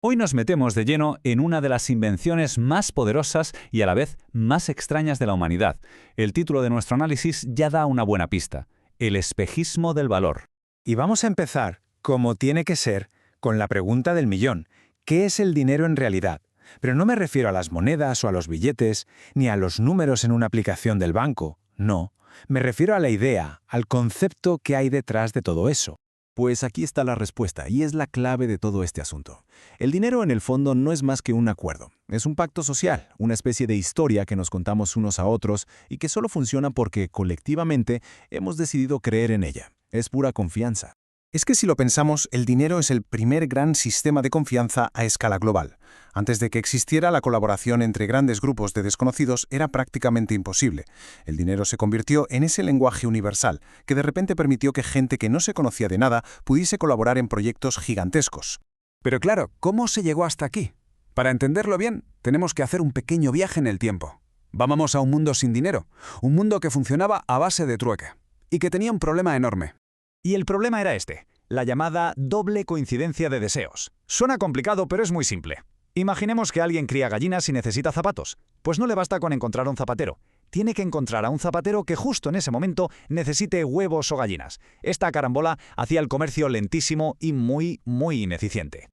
Hoy nos metemos de lleno en una de las invenciones más poderosas y a la vez más extrañas de la humanidad. El título de nuestro análisis ya da una buena pista: el espejismo del valor. Y vamos a empezar, como tiene que ser, con la pregunta del millón. ¿Qué es el dinero en realidad? Pero no me refiero a las monedas o a los billetes, ni a los números en una aplicación del banco. No, me refiero a la idea, al concepto que hay detrás de todo eso. Pues aquí está la respuesta, y es la clave de todo este asunto. El dinero, en el fondo, no es más que un acuerdo. Es un pacto social, una especie de historia que nos contamos unos a otros y que solo funciona porque, colectivamente, hemos decidido creer en ella. Es pura confianza. Es que si lo pensamos, el dinero es el primer gran sistema de confianza a escala global. Antes de que existiera, la colaboración entre grandes grupos de desconocidos era prácticamente imposible. El dinero se convirtió en ese lenguaje universal, que de repente permitió que gente que no se conocía de nada pudiese colaborar en proyectos gigantescos. Pero claro, ¿cómo se llegó hasta aquí? Para entenderlo bien, tenemos que hacer un pequeño viaje en el tiempo. Vamos a un mundo sin dinero, un mundo que funcionaba a base de trueque, y que tenía un problema enorme. Y el problema era este: la llamada doble coincidencia de deseos. Suena complicado, pero es muy simple. Imaginemos que alguien cría gallinas y necesita zapatos. Pues no le basta con encontrar a un zapatero. Tiene que encontrar a un zapatero que justo en ese momento necesite huevos o gallinas. Esta carambola hacía el comercio lentísimo y muy ineficiente.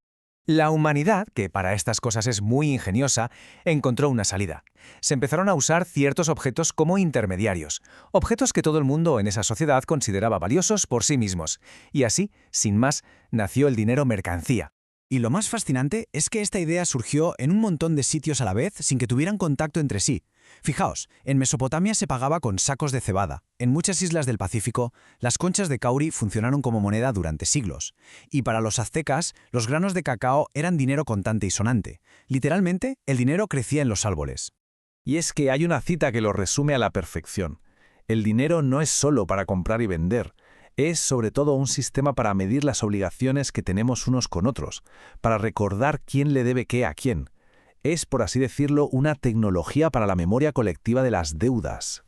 La humanidad, que para estas cosas es muy ingeniosa, encontró una salida. Se empezaron a usar ciertos objetos como intermediarios, objetos que todo el mundo en esa sociedad consideraba valiosos por sí mismos. Y así, sin más, nació el dinero mercancía. Y lo más fascinante es que esta idea surgió en un montón de sitios a la vez sin que tuvieran contacto entre sí. Fijaos, en Mesopotamia se pagaba con sacos de cebada. En muchas islas del Pacífico, las conchas de cauri funcionaron como moneda durante siglos. Y para los aztecas, los granos de cacao eran dinero contante y sonante. Literalmente, el dinero crecía en los árboles. Y es que hay una cita que lo resume a la perfección. El dinero no es solo para comprar y vender. Es sobre todo un sistema para medir las obligaciones que tenemos unos con otros, para recordar quién le debe qué a quién. Es, por así decirlo, una tecnología para la memoria colectiva de las deudas.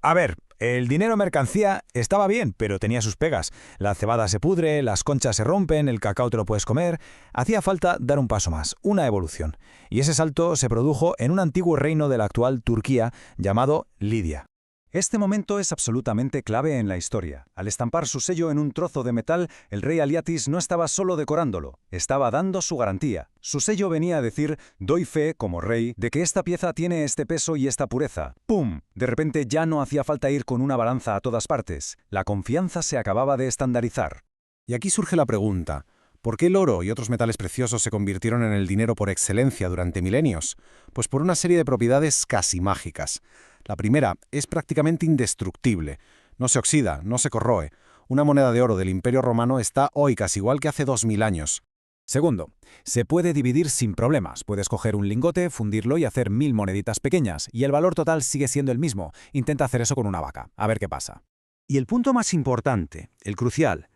A ver, el dinero mercancía estaba bien, pero tenía sus pegas. La cebada se pudre, las conchas se rompen, el cacao te lo puedes comer. Hacía falta dar un paso más, una evolución. Y ese salto se produjo en un antiguo reino de la actual Turquía llamado Lidia. Este momento es absolutamente clave en la historia. Al estampar su sello en un trozo de metal, el rey Aliatis no estaba solo decorándolo, estaba dando su garantía. Su sello venía a decir: doy fe, como rey, de que esta pieza tiene este peso y esta pureza. ¡Pum! De repente ya no hacía falta ir con una balanza a todas partes. La confianza se acababa de estandarizar. Y aquí surge la pregunta: ¿por qué el oro y otros metales preciosos se convirtieron en el dinero por excelencia durante milenios? Pues por una serie de propiedades casi mágicas. La primera es prácticamente indestructible. No se oxida, no se corroe. Una moneda de oro del Imperio Romano está hoy casi igual que hace 2000 años. Segundo, se puede dividir sin problemas. Puedes coger un lingote, fundirlo y hacer 1000 moneditas pequeñas, y el valor total sigue siendo el mismo. Intenta hacer eso con una vaca, a ver qué pasa. Y el punto más importante, el crucial: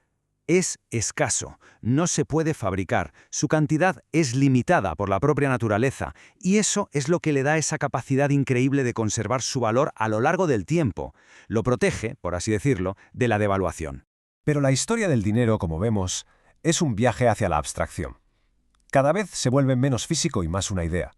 es escaso, no se puede fabricar, su cantidad es limitada por la propia naturaleza, y eso es lo que le da esa capacidad increíble de conservar su valor a lo largo del tiempo. Lo protege, por así decirlo, de la devaluación. Pero la historia del dinero, como vemos, es un viaje hacia la abstracción. Cada vez se vuelve menos físico y más una idea.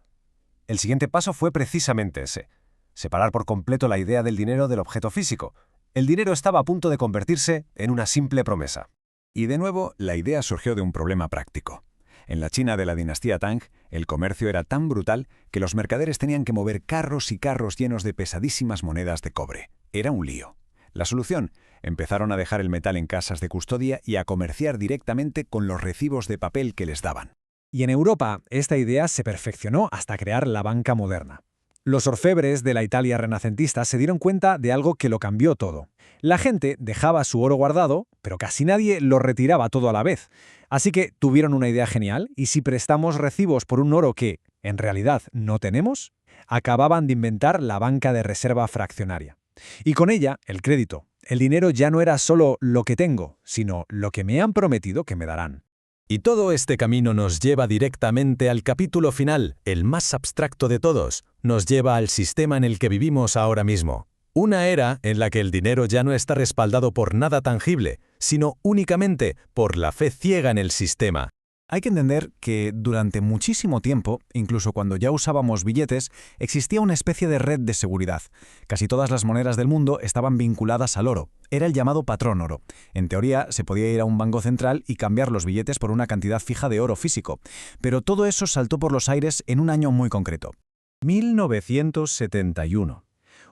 El siguiente paso fue precisamente ese: separar por completo la idea del dinero del objeto físico. El dinero estaba a punto de convertirse en una simple promesa. Y de nuevo, la idea surgió de un problema práctico. En la China de la dinastía Tang, el comercio era tan brutal que los mercaderes tenían que mover carros y carros llenos de pesadísimas monedas de cobre. Era un lío. La solución: empezaron a dejar el metal en casas de custodia y a comerciar directamente con los recibos de papel que les daban. Y en Europa, esta idea se perfeccionó hasta crear la banca moderna. Los orfebres de la Italia renacentista se dieron cuenta de algo que lo cambió todo. La gente dejaba su oro guardado, pero casi nadie lo retiraba todo a la vez. Así que tuvieron una idea genial: ¿y si prestamos recibos por un oro que, en realidad, no tenemos? Acababan de inventar la banca de reserva fraccionaria. Y con ella, el crédito. El dinero ya no era solo lo que tengo, sino lo que me han prometido que me darán. Y todo este camino nos lleva directamente al capítulo final, el más abstracto de todos. Nos lleva al sistema en el que vivimos ahora mismo. Una era en la que el dinero ya no está respaldado por nada tangible, sino únicamente por la fe ciega en el sistema. Hay que entender que durante muchísimo tiempo, incluso cuando ya usábamos billetes, existía una especie de red de seguridad. Casi todas las monedas del mundo estaban vinculadas al oro. Era el llamado patrón oro. En teoría, se podía ir a un banco central y cambiar los billetes por una cantidad fija de oro físico. Pero todo eso saltó por los aires en un año muy concreto. 1971.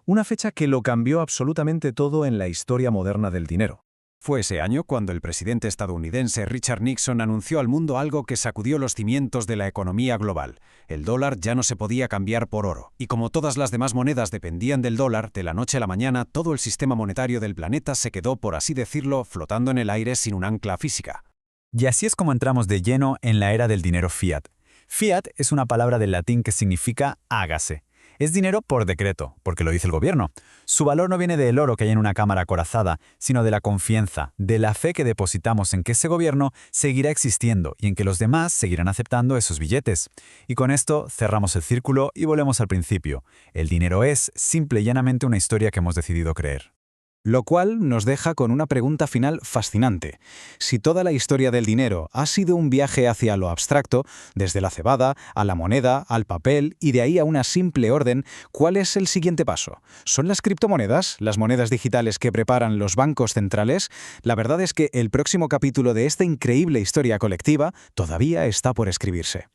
Una fecha que lo cambió absolutamente todo en la historia moderna del dinero. Fue ese año cuando el presidente estadounidense Richard Nixon anunció al mundo algo que sacudió los cimientos de la economía global. El dólar ya no se podía cambiar por oro. Y como todas las demás monedas dependían del dólar, de la noche a la mañana todo el sistema monetario del planeta se quedó, por así decirlo, flotando en el aire sin un ancla física. Y así es como entramos de lleno en la era del dinero fiat. Fiat es una palabra del latín que significa hágase. Es dinero por decreto, porque lo dice el gobierno. Su valor no viene del oro que hay en una cámara acorazada, sino de la confianza, de la fe que depositamos en que ese gobierno seguirá existiendo y en que los demás seguirán aceptando esos billetes. Y con esto cerramos el círculo y volvemos al principio. El dinero es simple y llanamente una historia que hemos decidido creer. Lo cual nos deja con una pregunta final fascinante. Si toda la historia del dinero ha sido un viaje hacia lo abstracto, desde la cebada, a la moneda, al papel y de ahí a una simple orden, ¿cuál es el siguiente paso? ¿Son las criptomonedas, las monedas digitales que preparan los bancos centrales? La verdad es que el próximo capítulo de esta increíble historia colectiva todavía está por escribirse.